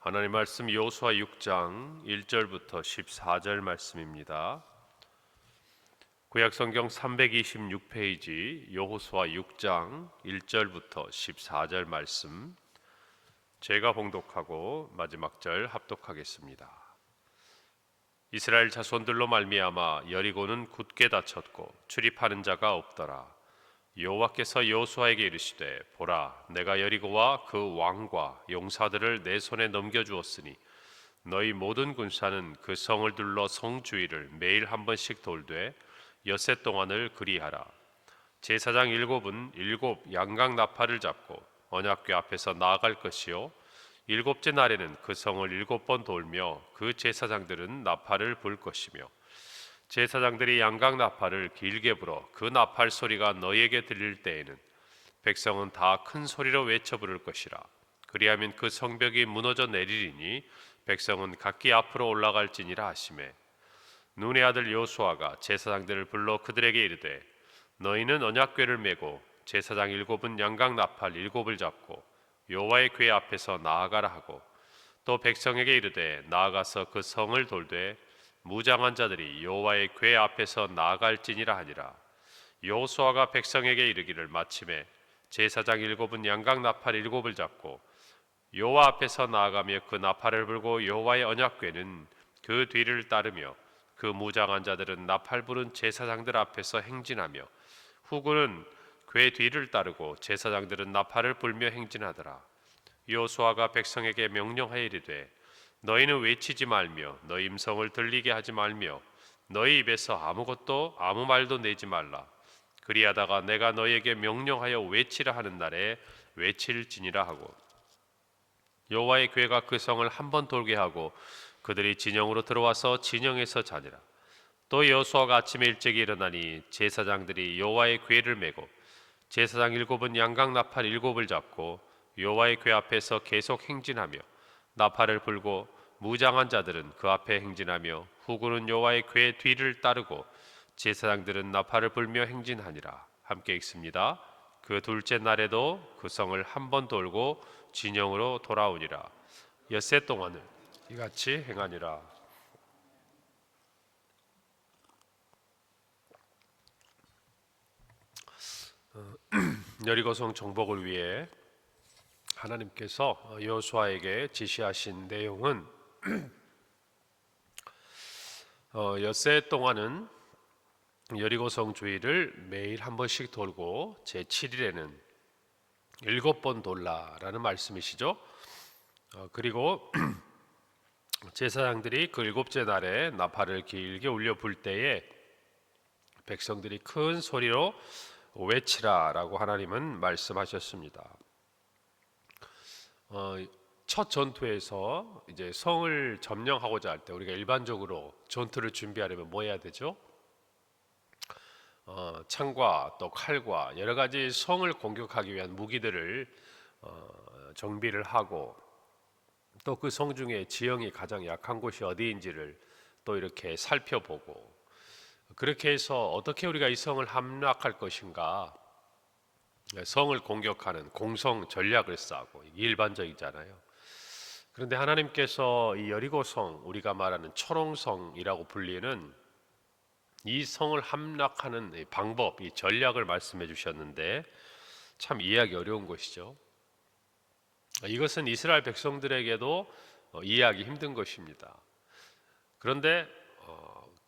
하나님 말씀 여호수아 6장 1절부터 14절 말씀입니다. 구약 성경 326페이지 여호수아 6장 1절부터 14절 말씀, 제가 봉독하고 마지막 절 합독하겠습니다. 이스라엘 자손들로 말미암아 여리고는 굳게 닫혔고 출입하는 자가 없더라. 여호와께서 여호수아에게 이르시되, 보라, 내가 여리고와 그 왕과 용사들을 내 손에 넘겨주었으니 너희 모든 군사는 그 성을 둘러 성 주위를 매일 한 번씩 돌되 엿새 동안을 그리하라. 제사장 일곱은 일곱 양각 나팔을 잡고 언약궤 앞에서 나아갈 것이요, 일곱째 날에는 그 성을 일곱 번 돌며 그 제사장들은 나팔을 불 것이며, 제사장들이 양각 나팔을 길게 불어 그 나팔 소리가 너희에게 들릴 때에는 백성은 다 큰 소리로 외쳐 부를 것이라. 그리하면 그 성벽이 무너져 내리리니 백성은 각기 앞으로 올라갈지니라 하시매, 눈의 아들 여호수아가 제사장들을 불러 그들에게 이르되, 너희는 언약궤를 메고 제사장 일곱은 양각 나팔 일곱을 잡고 여호와의 궤 앞에서 나아가라 하고, 또 백성에게 이르되, 나아가서 그 성을 돌되 무장한 자들이 여호와의 궤 앞에서 나아갈지니라 하니라. 여호수아가 백성에게 이르기를, 마침에 제사장 일곱은 양각 나팔 일곱을 잡고 여호와 앞에서 나아가며 그 나팔을 불고 여호와의 언약궤는 그 뒤를 따르며 그 무장한 자들은 나팔 부는 제사장들 앞에서 행진하며 후군은 궤 뒤를 따르고 제사장들은 나팔을 불며 행진하더라. 여호수아가 백성에게 명령하여 이르되, 너희는 외치지 말며 너희 음성을 들리게 하지 말며 너희 입에서 아무 말도 내지 말라. 그리하다가 내가 너희에게 명령하여 외치라 하는 날에 외칠지니라 하고, 여호와의 궤가 그 성을 한 번 돌게 하고 그들이 진영으로 들어와서 진영에서 자니라. 또 여호수아가 아침에 일찍 일어나니 제사장들이 여호와의 궤를 메고 제사장 일곱은 양각 나팔 일곱을 잡고 여호와의 궤 앞에서 계속 행진하며 나팔을 불고 무장한 자들은 그 앞에 행진하며 후군은 여호와의 궤 뒤를 따르고 제사장들은 나팔을 불며 행진하니라. 함께 읽습니다. 그 둘째 날에도 그 성을 한 번 돌고 진영으로 돌아오니라. 엿새 동안을 이같이 행하니라. 여리고성 정복을 위해 하나님께서 여호수아에게 지시하신 내용은, 엿새 동안은 여리고성 주위를 매일 한 번씩 돌고 제7일에는 7번 돌라라는 말씀이시죠. 그리고 제사장들이 그 일곱째 날에 나팔을 길게 울려 불 때에 백성들이 큰 소리로 외치라라고 하나님은 말씀하셨습니다. 첫 전투에서 이제 성을 점령하고자 할 때 우리가 일반적으로 전투를 준비하려면 뭐 해야 되죠? 창과 또 칼과 여러 가지 성을 공격하기 위한 무기들을 정비를 하고, 또 그 성 중에 지형이 가장 약한 곳이 어디인지를 또 이렇게 살펴보고, 그렇게 해서 어떻게 우리가 이 성을 함락할 것인가, 성을 공격하는 공성 전략을 짜고, 이게 일반적이잖아요. 그런데 하나님께서 이 여리고성, 우리가 말하는 초롱성이라고 불리는 이 성을 함락하는 방법, 이 전략을 말씀해 주셨는데 참 이해하기 어려운 것이죠. 이것은 이스라엘 백성들에게도 이해하기 힘든 것입니다. 그런데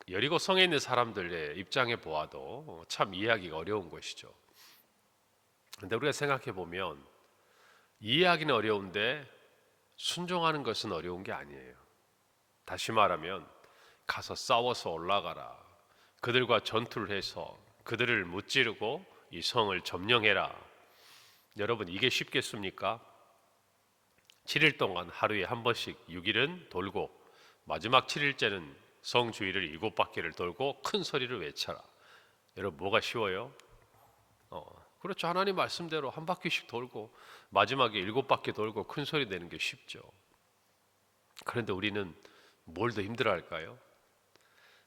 여리고 성에 있는 사람들의 입장에 보아도 참 이해하기가 어려운 것이죠. 그런데 우리가 생각해 보면 이해하기는 어려운데 순종하는 것은 어려운 게 아니에요. 다시 말하면 가서 싸워서 올라가라, 그들과 전투를 해서 그들을 무찌르고 이 성을 점령해라. 여러분, 이게 쉽겠습니까? 7일 동안 하루에 한 번씩 6일은 돌고 마지막 7일째는 성 주위를 7바퀴를 돌고 큰 소리를 외쳐라. 여러분, 뭐가 쉬워요? 그렇죠. 하나님 말씀대로 한 바퀴씩 돌고 마지막에 7바퀴 돌고 큰 소리 내는 게 쉽죠. 그런데 우리는 뭘 더 힘들어할까요?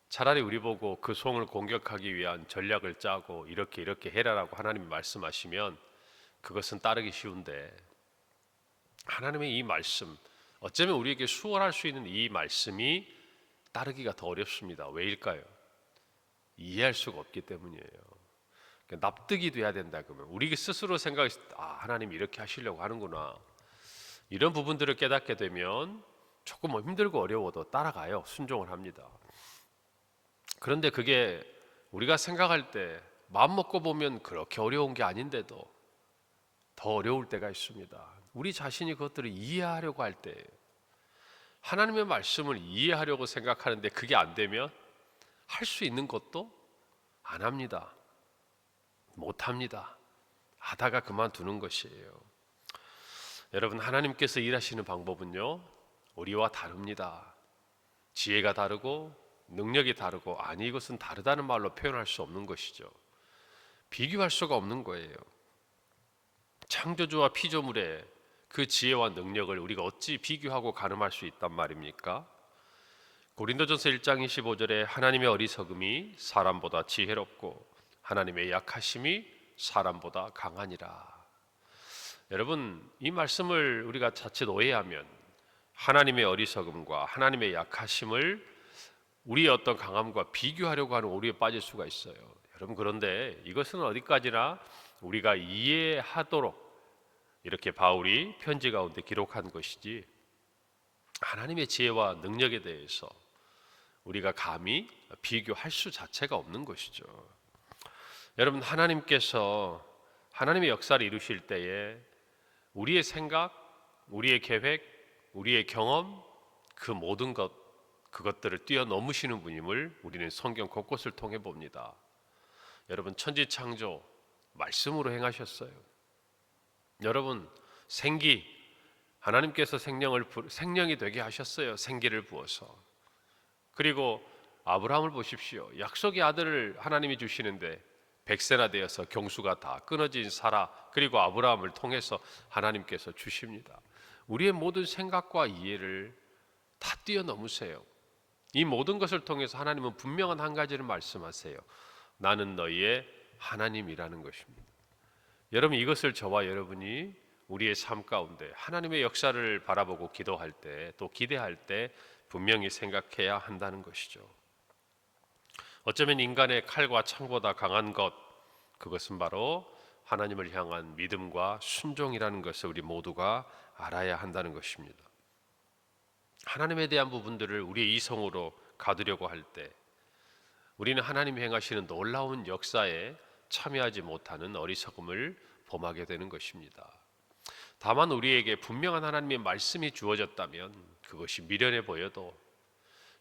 차라리 우리 보고 그 성을 공격하기 위한 전략을 짜고 이렇게 해라라고 하나님이 말씀하시면 그것은 따르기 쉬운데, 하나님의 이 말씀, 어쩌면 우리에게 수월할 수 있는 이 말씀이 따르기가 더 어렵습니다. 왜일까요? 이해할 수가 없기 때문이에요. 그러니까 납득이 돼야 된다 그러면 우리 스스로 생각했을 때 하나님이 이렇게 하시려고 하는구나, 이런 부분들을 깨닫게 되면 조금 힘들고 어려워도 따라가요. 순종을 합니다. 그런데 그게 우리가 생각할 때 마음 먹고 보면 그렇게 어려운 게 아닌데도 더 어려울 때가 있습니다. 우리 자신이 그것들을 이해하려고 할 때, 하나님의 말씀을 이해하려고 생각하는데 그게 안 되면 할 수 있는 것도 안 합니다. 못 합니다. 하다가 그만두는 것이에요. 여러분, 하나님께서 일하시는 방법은요, 우리와 다릅니다. 지혜가 다르고 능력이 다르고, 아니 이것은 다르다는 말로 표현할 수 없는 것이죠. 비교할 수가 없는 거예요. 창조주와 피조물의 그 지혜와 능력을 우리가 어찌 비교하고 가늠할 수 있단 말입니까? 고린도전서 1장 25절에 하나님의 어리석음이 사람보다 지혜롭고 하나님의 약하심이 사람보다 강하니라. 여러분, 이 말씀을 우리가 자칫 오해하면 하나님의 어리석음과 하나님의 약하심을 우리의 어떤 강함과 비교하려고 하는 오류에 빠질 수가 있어요. 여러분, 그런데 이것은 어디까지나 우리가 이해하도록 이렇게 바울이 편지 가운데 기록한 것이지, 하나님의 지혜와 능력에 대해서 우리가 감히 비교할 수 자체가 없는 것이죠. 여러분, 하나님께서 하나님의 역사를 이루실 때에 우리의 생각, 우리의 계획, 우리의 경험, 그 모든 그것들을 뛰어넘으시는 분임을 우리는 성경 곳곳을 통해 봅니다. 여러분, 천지창조 말씀으로 행하셨어요. 여러분, 생기, 하나님께서 생명이 되게 하셨어요. 생기를 부어서. 그리고 아브라함을 보십시오. 약속의 아들을 하나님이 주시는데 100세나 되어서 경수가 다 끊어진 사라, 그리고 아브라함을 통해서 하나님께서 주십니다. 우리의 모든 생각과 이해를 다 뛰어넘으세요. 이 모든 것을 통해서 하나님은 분명한 한 가지를 말씀하세요. 나는 너희의 하나님이라는 것입니다. 여러분, 이것을 저와 여러분이 우리의 삶 가운데 하나님의 역사를 바라보고 기도할 때, 또 기대할 때 분명히 생각해야 한다는 것이죠. 어쩌면 인간의 칼과 창보다 강한 것, 그것은 바로 하나님을 향한 믿음과 순종이라는 것을 우리 모두가 알아야 한다는 것입니다. 하나님에 대한 부분들을 우리의 이성으로 가두려고 할 때 우리는 하나님이 행하시는 놀라운 역사에 참여하지 못하는 어리석음을 범하게 되는 것입니다. 다만 우리에게 분명한 하나님의 말씀이 주어졌다면, 그것이 미련해 보여도,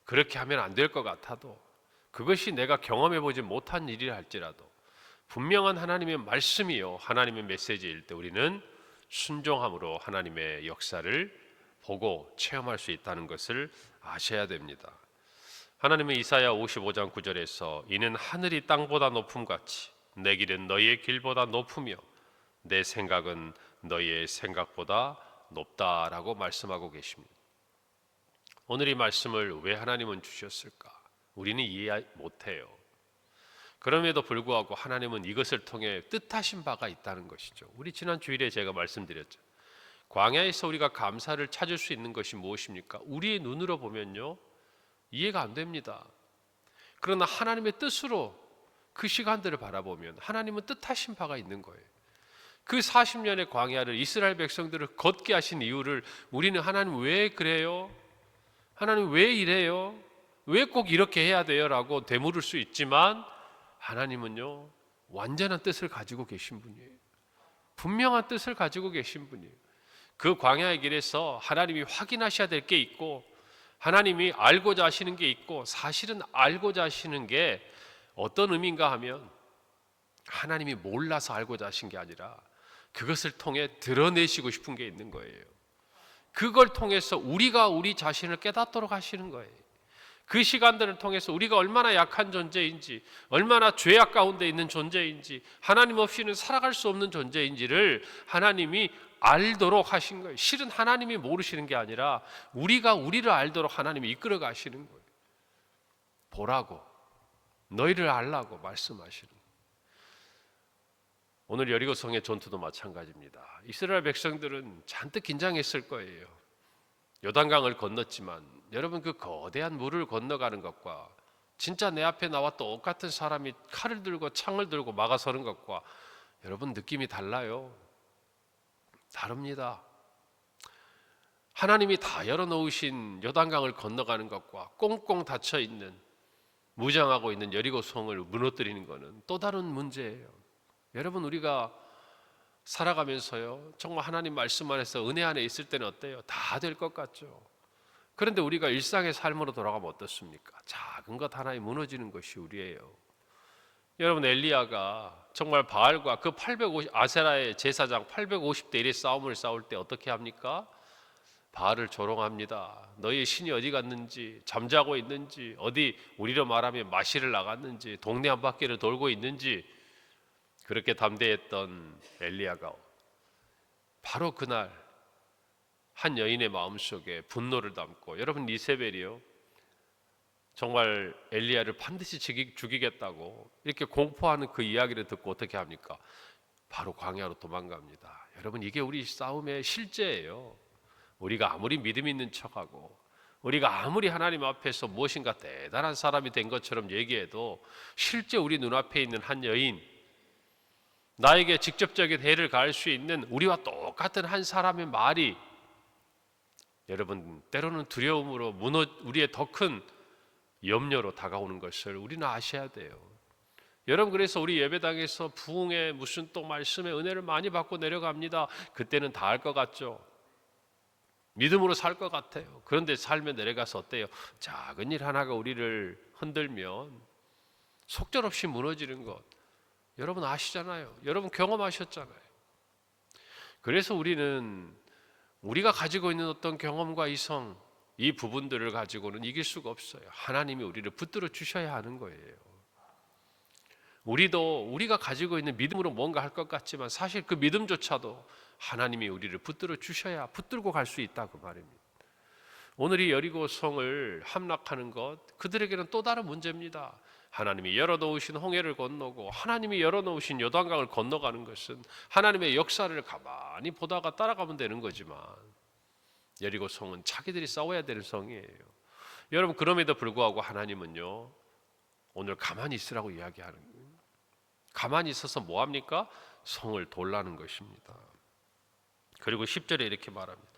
그렇게 하면 안 될 것 같아도, 그것이 내가 경험해 보지 못한 일이라 할지라도 분명한 하나님의 말씀이요, 하나님의 메시지일 때 우리는 순종함으로 하나님의 역사를 보고 체험할 수 있다는 것을 아셔야 됩니다. 하나님은 이사야 55장 9절에서 이는 하늘이 땅보다 높음같이 내 길은 너희의 길보다 높으며 내 생각은 너희의 생각보다 높다라고 말씀하고 계십니다. 오늘 이 말씀을 왜 하나님은 주셨을까? 우리는 이해 못해요. 그럼에도 불구하고 하나님은 이것을 통해 뜻하신 바가 있다는 것이죠. 우리 지난 주일에 제가 말씀드렸죠. 광야에서 우리가 감사를 찾을 수 있는 것이 무엇입니까? 우리의 눈으로 보면요, 이해가 안 됩니다. 그러나 하나님의 뜻으로 그 시간들을 바라보면 하나님은 뜻하신 바가 있는 거예요. 그 40년의 광야를 이스라엘 백성들을 걷게 하신 이유를 우리는 하나님 왜 그래요? 하나님 왜 이래요? 왜 꼭 이렇게 해야 돼요? 라고 되물을 수 있지만 하나님은요, 완전한 뜻을 가지고 계신 분이에요. 분명한 뜻을 가지고 계신 분이에요. 그 광야의 길에서 하나님이 확인하셔야 될 게 있고, 하나님이 알고자 하시는 게 있고, 사실은 알고자 하시는 게 어떤 의미인가 하면 하나님이 몰라서 알고자 하신 게 아니라 그것을 통해 드러내시고 싶은 게 있는 거예요. 그걸 통해서 우리가 우리 자신을 깨닫도록 하시는 거예요. 그 시간들을 통해서 우리가 얼마나 약한 존재인지, 얼마나 죄악 가운데 있는 존재인지, 하나님 없이는 살아갈 수 없는 존재인지를 하나님이 알도록 하신 거예요. 실은 하나님이 모르시는 게 아니라 우리가 우리를 알도록 하나님이 이끌어 가시는 거예요. 보라고, 너희를 알라고 말씀하시는 거예요. 오늘 여리고성의 전투도 마찬가지입니다. 이스라엘 백성들은 잔뜩 긴장했을 거예요. 요단강을 건넜지만 여러분 그 거대한 물을 건너가는 것과 진짜 내 앞에 나와 똑같은 사람이 칼을 들고 창을 들고 막아서는 것과 여러분 느낌이 달라요. 다릅니다. 하나님이 다 열어놓으신 요단강을 건너가는 것과 꽁꽁 닫혀있는 무장하고 있는 여리고성을 무너뜨리는 것은 또 다른 문제예요. 여러분 우리가 살아가면서요 정말 하나님 말씀 안에서 은혜 안에 있을 때는 어때요? 다 될 것 같죠. 그런데 우리가 일상의 삶으로 돌아가면 어떻습니까? 작은 것 하나에 무너지는 것이 우리예요. 여러분 엘리야가 정말 바알과 그 850 아세라의 제사장 850대 1의 싸움을 싸울 때 어떻게 합니까? 바알을 조롱합니다. 너희 신이 어디 갔는지, 잠자고 있는지, 어디 우리로 말하면 마시를 나갔는지, 동네 한 바퀴를 돌고 있는지, 그렇게 담대했던 엘리야가 바로 그날 한 여인의 마음속에 분노를 담고, 여러분 이세벨이요 정말 엘리야를 반드시 죽이겠다고 이렇게 공포하는 그 이야기를 듣고 어떻게 합니까? 바로 광야로 도망갑니다. 여러분 이게 우리 싸움의 실제예요. 우리가 아무리 믿음 있는 척하고 우리가 아무리 하나님 앞에서 무엇인가 대단한 사람이 된 것처럼 얘기해도 실제 우리 눈앞에 있는 한 여인, 나에게 직접적인 해를 가할 수 있는 우리와 똑같은 한 사람의 말이 여러분 때로는 두려움으로 우리의 더 큰 염려로 다가오는 것을 우리는 아셔야 돼요. 여러분 그래서 우리 예배당에서 부흥의 무슨 또 말씀의 은혜를 많이 받고 내려갑니다. 그때는 다 할 것 같죠. 믿음으로 살 것 같아요. 그런데 삶에 내려가서 어때요? 작은 일 하나가 우리를 흔들면 속절없이 무너지는 것 여러분 아시잖아요. 여러분 경험하셨잖아요. 그래서 우리는 우리가 가지고 있는 어떤 경험과 이성, 이 부분들을 가지고는 이길 수가 없어요. 하나님이 우리를 붙들어 주셔야 하는 거예요. 우리도 우리가 가지고 있는 믿음으로 뭔가 할 것 같지만 사실 그 믿음조차도 하나님이 우리를 붙들어 주셔야 붙들고 갈 수 있다 그 말입니다. 오늘 이 여리고성을 함락하는 것 그들에게는 또 다른 문제입니다. 하나님이 열어놓으신 홍해를 건너고 하나님이 열어놓으신 요단강을 건너가는 것은 하나님의 역사를 가만히 보다가 따라가면 되는 거지만 여리고성은 자기들이 싸워야 되는 성이에요. 여러분 그럼에도 불구하고 하나님은요 오늘 가만히 있으라고 이야기하는 거예요. 가만히 있어서 뭐합니까? 성을 돌라는 것입니다. 그리고 10절에 이렇게 말합니다.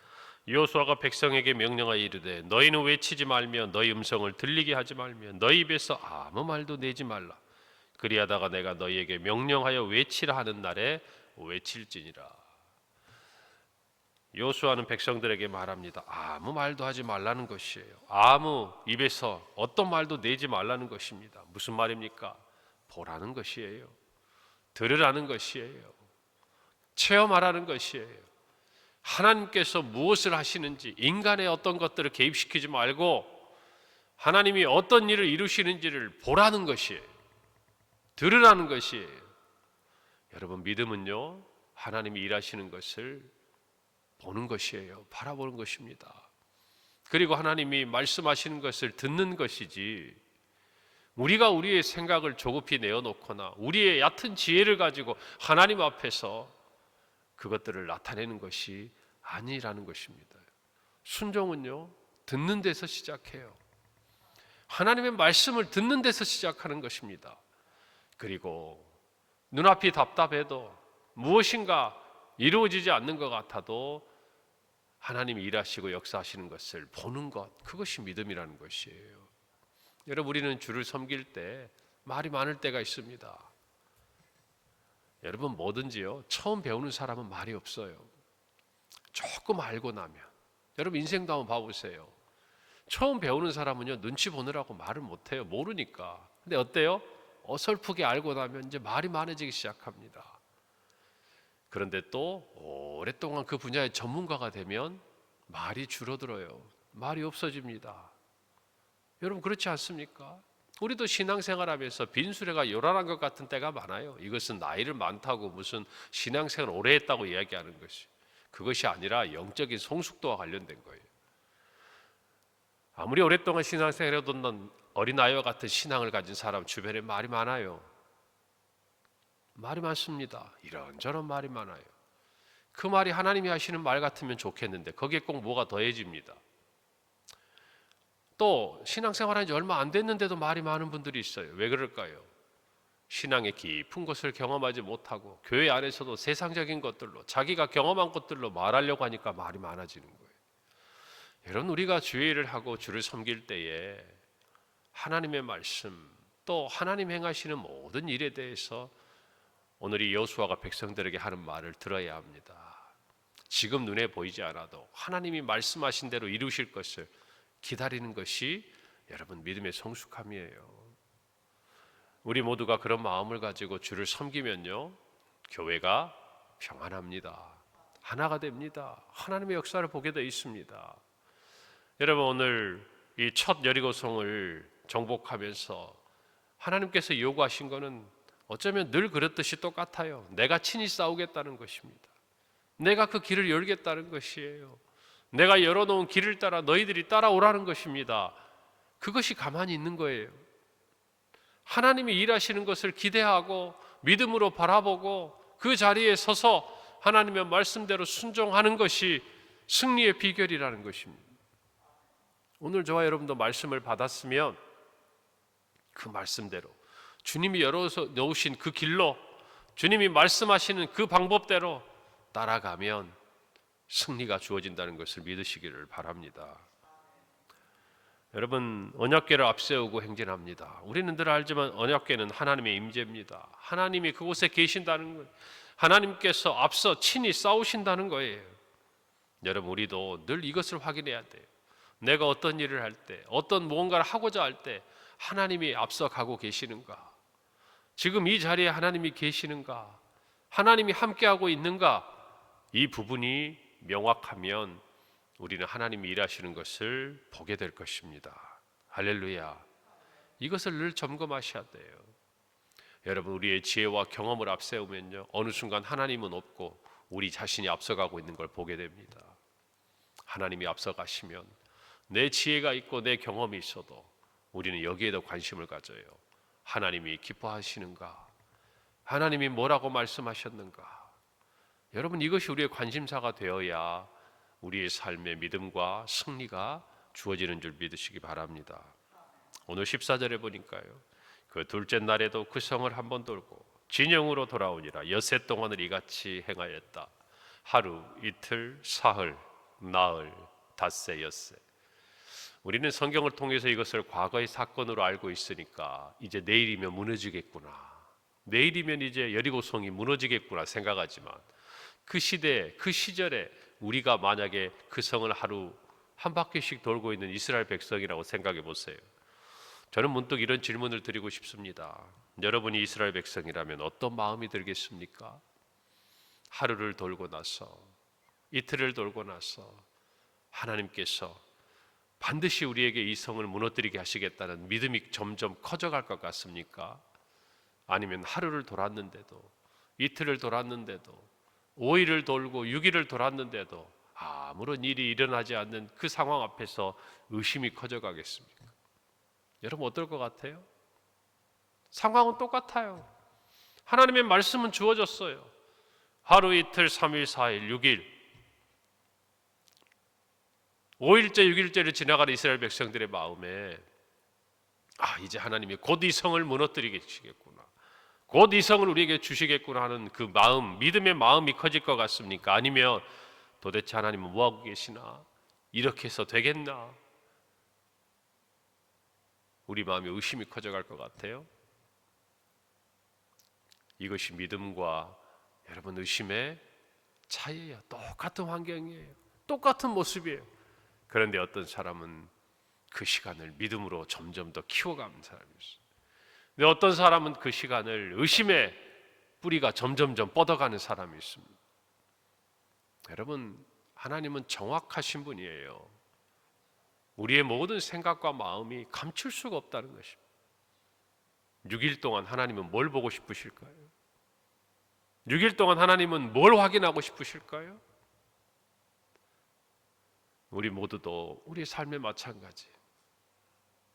여호수아가 백성에게 명령하여 이르되 너희는 외치지 말며 너희 음성을 들리게 하지 말며 너희 입에서 아무 말도 내지 말라. 그리하다가 내가 너희에게 명령하여 외치라 하는 날에 외칠지니라. 여호수아는 백성들에게 말합니다. 아무 말도 하지 말라는 것이에요. 아무 입에서 어떤 말도 내지 말라는 것입니다. 무슨 말입니까? 보라는 것이에요. 들으라는 것이에요. 체험하라는 것이에요. 하나님께서 무엇을 하시는지 인간의 어떤 것들을 개입시키지 말고 하나님이 어떤 일을 이루시는지를 보라는 것이에요. 들으라는 것이에요. 여러분 믿음은요 하나님이 일하시는 것을 보는 것이에요. 바라보는 것입니다. 그리고 하나님이 말씀하시는 것을 듣는 것이지 우리가 우리의 생각을 조급히 내어놓거나 우리의 얕은 지혜를 가지고 하나님 앞에서 그것들을 나타내는 것이 아니라는 것입니다. 순종은요 듣는 데서 시작해요. 하나님의 말씀을 듣는 데서 시작하는 것입니다. 그리고 눈앞이 답답해도 무엇인가 이루어지지 않는 것 같아도 하나님이 일하시고 역사하시는 것을 보는 것, 그것이 믿음이라는 것이에요. 여러분 우리는 주를 섬길 때 말이 많을 때가 있습니다. 여러분 뭐든지요 처음 배우는 사람은 말이 없어요. 조금 알고 나면 여러분 인생도 한번 봐보세요. 처음 배우는 사람은요 눈치 보느라고 말을 못해요. 모르니까. 근데 어때요? 어설프게 알고 나면 이제 말이 많아지기 시작합니다. 그런데 또 오랫동안 그 분야의 전문가가 되면 말이 줄어들어요. 말이 없어집니다. 여러분 그렇지 않습니까? 우리도 신앙생활하면서 빈수레가 요란한 것 같은 때가 많아요. 이것은 나이를 많다고 무슨 신앙생활 오래 했다고 이야기하는 것이 그것이 아니라 영적인 성숙도와 관련된 거예요. 아무리 오랫동안 신앙생활을 해도 어린아이와 같은 신앙을 가진 사람 주변에 말이 많아요. 말이 많습니다. 이런저런 말이 많아요. 그 말이 하나님이 하시는 말 같으면 좋겠는데 거기에 꼭 뭐가 더해집니다. 또 신앙생활한 지 얼마 안 됐는데도 말이 많은 분들이 있어요. 왜 그럴까요? 신앙의 깊은 것을 경험하지 못하고 교회 안에서도 세상적인 것들로 자기가 경험한 것들로 말하려고 하니까 말이 많아지는 거예요. 여러분, 우리가 주의 일을 하고 주를 섬길 때에 하나님의 말씀 또 하나님 행하시는 모든 일에 대해서 오늘 이 여호수아가 백성들에게 하는 말을 들어야 합니다. 지금 눈에 보이지 않아도 하나님이 말씀하신 대로 이루실 것을 기다리는 것이 여러분 믿음의 성숙함이에요. 우리 모두가 그런 마음을 가지고 주를 섬기면요, 교회가 평안합니다. 하나가 됩니다. 하나님의 역사를 보게 되어 있습니다. 여러분, 오늘 이 첫 여리고성을 정복하면서 하나님께서 요구하신 것은 어쩌면 늘 그렇듯이 똑같아요. 내가 친히 싸우겠다는 것입니다. 내가 그 길을 열겠다는 것이에요. 내가 열어놓은 길을 따라 너희들이 따라오라는 것입니다. 그것이 가만히 있는 거예요. 하나님이 일하시는 것을 기대하고 믿음으로 바라보고 그 자리에 서서 하나님의 말씀대로 순종하는 것이 승리의 비결이라는 것입니다. 오늘 저와 여러분도 말씀을 받았으면 그 말씀대로 주님이 열어놓으신 그 길로 주님이 말씀하시는 그 방법대로 따라가면 승리가 주어진다는 것을 믿으시기를 바랍니다. 여러분, 언약궤를 앞세우고 행진합니다. 우리는 늘 알지만 언약궤는 하나님의 임재입니다. 하나님이 그곳에 계신다는 것, 하나님께서 앞서 친히 싸우신다는 거예요. 여러분, 우리도 늘 이것을 확인해야 돼요. 내가 어떤 일을 할 때, 어떤 무언가를 하고자 할 때 하나님이 앞서 가고 계시는가? 지금 이 자리에 하나님이 계시는가? 하나님이 함께하고 있는가? 이 부분이 명확하면 우리는 하나님이 일하시는 것을 보게 될 것입니다. 할렐루야. 이것을 늘 점검하셔야 돼요. 여러분, 우리의 지혜와 경험을 앞세우면요, 어느 순간 하나님은 없고 우리 자신이 앞서가고 있는 걸 보게 됩니다. 하나님이 앞서가시면 내 지혜가 있고 내 경험이 있어도 우리는 여기에도 관심을 가져요. 하나님이 기뻐하시는가? 하나님이 뭐라고 말씀하셨는가? 여러분, 이것이 우리의 관심사가 되어야 우리의 삶의 믿음과 승리가 주어지는 줄 믿으시기 바랍니다. 오늘 14절에 보니까요, 그 둘째 날에도 그 성을 한번 돌고 진영으로 돌아오니라. 엿새 동안을 이같이 행하였다. 하루, 이틀, 사흘, 나흘, 닷새, 엿새. 우리는 성경을 통해서 이것을 과거의 사건으로 알고 있으니까 이제 내일이면 무너지겠구나, 내일이면 이제 여리고성이 무너지겠구나 생각하지만 그 시대, 그 시절에 우리가 만약에 그 성을 하루 한 바퀴씩 돌고 있는 이스라엘 백성이라고 생각해 보세요. 저는 문득 이런 질문을 드리고 싶습니다. 여러분이 이스라엘 백성이라면 어떤 마음이 들겠습니까? 하루를 돌고 나서, 이틀을 돌고 나서 하나님께서 반드시 우리에게 이 성을 무너뜨리게 하시겠다는 믿음이 점점 커져갈 것 같습니까? 아니면 하루를 돌았는데도, 이틀을 돌았는데도, 5일을 돌고 6일을 돌았는데도 아무런 일이 일어나지 않는 그 상황 앞에서 의심이 커져가겠습니까? 여러분, 어떨 것 같아요? 상황은 똑같아요. 하나님의 말씀은 주어졌어요. 하루, 이틀, 3일, 4일, 6일, 5일째, 6일째를 지나가는 이스라엘 백성들의 마음에 이제 하나님이 곧 이 성을 무너뜨리시겠구나, 곧 이 성을 우리에게 주시겠구나 하는 그 마음, 믿음의 마음이 커질 것 같습니까? 아니면 도대체 하나님은 뭐하고 계시나? 이렇게 해서 되겠나? 우리 마음에 의심이 커져갈 것 같아요. 이것이 믿음과 여러분 의심의 차이예요. 똑같은 환경이에요. 똑같은 모습이에요. 그런데 어떤 사람은 그 시간을 믿음으로 점점 더 키워가는 사람이 있어요. 근데 어떤 사람은 그 시간을 의심의 뿌리가 점점점 뻗어가는 사람이 있습니다. 여러분, 하나님은 정확하신 분이에요. 우리의 모든 생각과 마음이 감출 수가 없다는 것입니다. 6일 동안 하나님은 뭘 보고 싶으실까요? 6일 동안 하나님은 뭘 확인하고 싶으실까요? 우리 모두도 우리 삶에 마찬가지.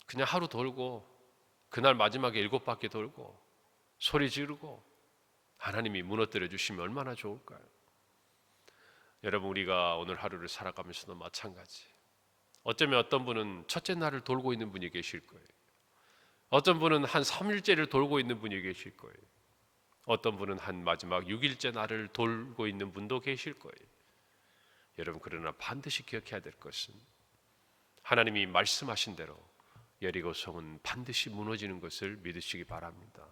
그냥 하루 돌고 그날 마지막에 7바퀴 돌고 소리 지르고 하나님이 무너뜨려 주시면 얼마나 좋을까요? 여러분, 우리가 오늘 하루를 살아가면서도 마찬가지. 어쩌면 어떤 분은 첫째 날을 돌고 있는 분이 계실 거예요. 어떤 분은 한 3일째를 돌고 있는 분이 계실 거예요. 어떤 분은 한 마지막 6일째 날을 돌고 있는 분도 계실 거예요. 여러분, 그러나 반드시 기억해야 될 것은 하나님이 말씀하신 대로 여리고성은 반드시 무너지는 것을 믿으시기 바랍니다.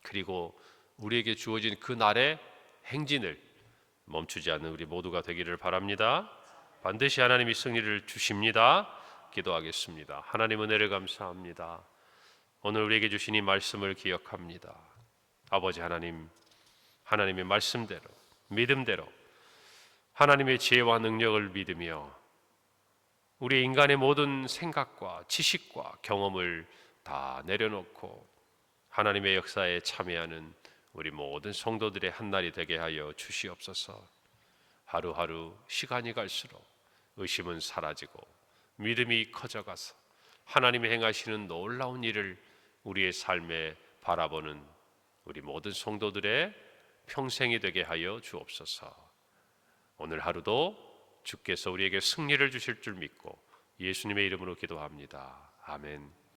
그리고 우리에게 주어진 그 날의 행진을 멈추지 않는 우리 모두가 되기를 바랍니다. 반드시 하나님이 승리를 주십니다. 기도하겠습니다. 하나님, 은혜를 감사합니다. 오늘 우리에게 주신 이 말씀을 기억합니다. 아버지 하나님, 하나님의 말씀대로, 믿음대로 하나님의 지혜와 능력을 믿으며 우리 인간의 모든 생각과 지식과 경험을 다 내려놓고 하나님의 역사에 참여하는 우리 모든 성도들의 한날이 되게 하여 주시옵소서. 하루하루 시간이 갈수록 의심은 사라지고 믿음이 커져가서 하나님이 행하시는 놀라운 일을 우리의 삶에 바라보는 우리 모든 성도들의 평생이 되게 하여 주옵소서. 오늘 하루도 주께서 우리에게 승리를 주실 줄 믿고 예수님의 이름으로 기도합니다. 아멘.